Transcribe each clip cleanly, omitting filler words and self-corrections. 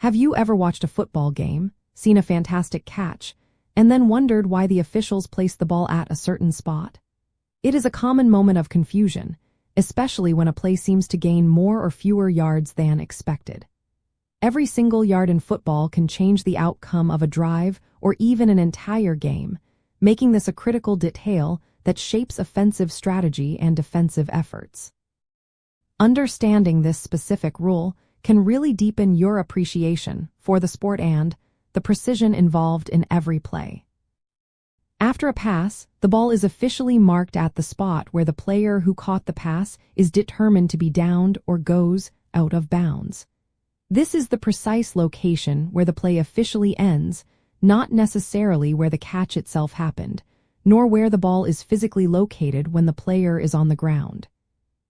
Have you ever watched a football game, seen a fantastic catch, and then wondered why the officials placed the ball at a certain spot? It is a common moment of confusion, especially when a play seems to gain more or fewer yards than expected. Every single yard in football can change the outcome of a drive or even an entire game, making this a critical detail that shapes offensive strategy and defensive efforts. Understanding this specific rule can really deepen your appreciation for the sport and the precision involved in every play. After a pass, the ball is officially marked at the spot where the player who caught the pass is determined to be downed or goes out of bounds. This is the precise location where the play officially ends, not necessarily where the catch itself happened, nor where the ball is physically located when the player is on the ground.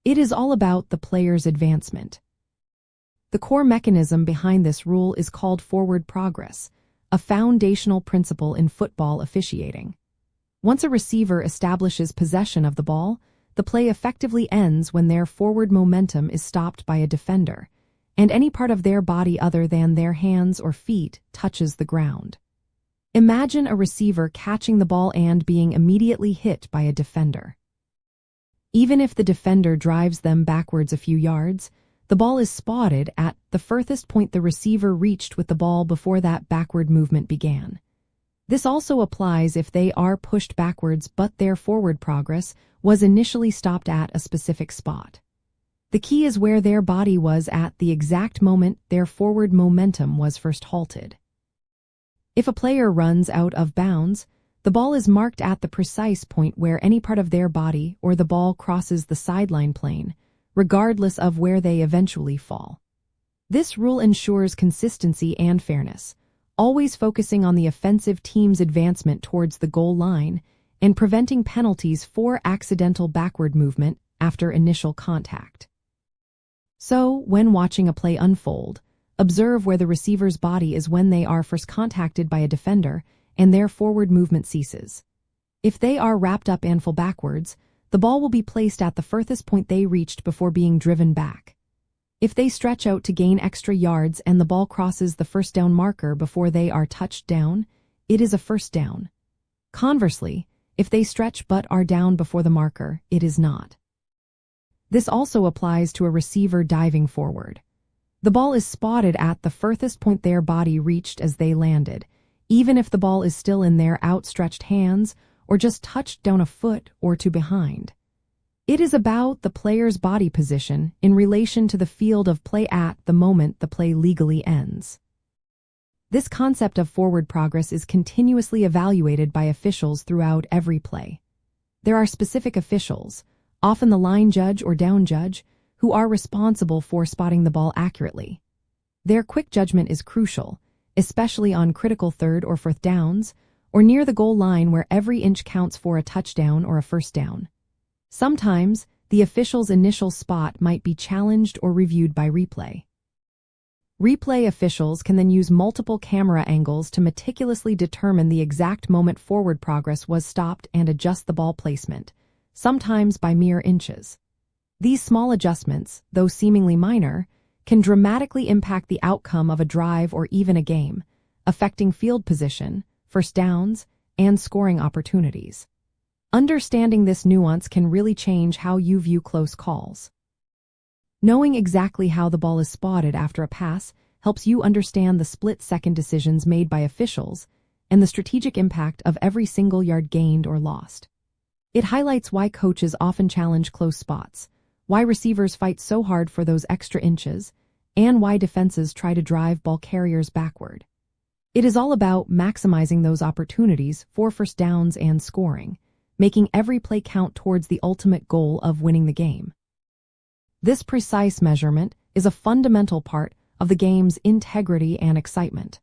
It is all about the player's advancement. The core mechanism behind this rule is called forward progress, a foundational principle in football officiating. Once a receiver establishes possession of the ball, the play effectively ends when their forward momentum is stopped by a defender, and any part of their body other than their hands or feet touches the ground. Imagine a receiver catching the ball and being immediately hit by a defender. Even if the defender drives them backwards a few yards, the ball is spotted at the furthest point the receiver reached with the ball before that backward movement began. This also applies if they are pushed backwards but their forward progress was initially stopped at a specific spot. The key is where their body was at the exact moment their forward momentum was first halted. If a player runs out of bounds, the ball is marked at the precise point where any part of their body or the ball crosses the sideline plane, regardless of where they eventually fall. This rule ensures consistency and fairness, always focusing on the offensive team's advancement towards the goal line and preventing penalties for accidental backward movement after initial contact. So, when watching a play unfold, observe where the receiver's body is when they are first contacted by a defender and their forward movement ceases. If they are wrapped up and fall backwards, the ball will be placed at the furthest point they reached before being driven back. If they stretch out to gain extra yards and the ball crosses the first down marker before they are touched down, it is a first down. Conversely, if they stretch but are down before the marker, it is not. This also applies to a receiver diving forward. The ball is spotted at the furthest point their body reached as they landed, even if the ball is still in their outstretched hands or just touched down a foot or two behind. It is about the player's body position in relation to the field of play at the moment the play legally ends. This concept of forward progress is continuously evaluated by officials throughout every play. There are specific officials, often the line judge or down judge, who are responsible for spotting the ball accurately. Their quick judgment is crucial, especially on critical third or fourth downs, or near the goal line where every inch counts for a touchdown or a first down. Sometimes, the official's initial spot might be challenged or reviewed by replay. Replay officials can then use multiple camera angles to meticulously determine the exact moment forward progress was stopped and adjust the ball placement, sometimes by mere inches. These small adjustments, though seemingly minor, can dramatically impact the outcome of a drive or even a game, affecting field position, first downs, and scoring opportunities. Understanding this nuance can really change how you view close calls. Knowing exactly how the ball is spotted after a pass helps you understand the split-second decisions made by officials and the strategic impact of every single yard gained or lost. It highlights why coaches often challenge close spots, why receivers fight so hard for those extra inches, and why defenses try to drive ball carriers backward. It is all about maximizing those opportunities for first downs and scoring, making every play count towards the ultimate goal of winning the game. This precise measurement is a fundamental part of the game's integrity and excitement.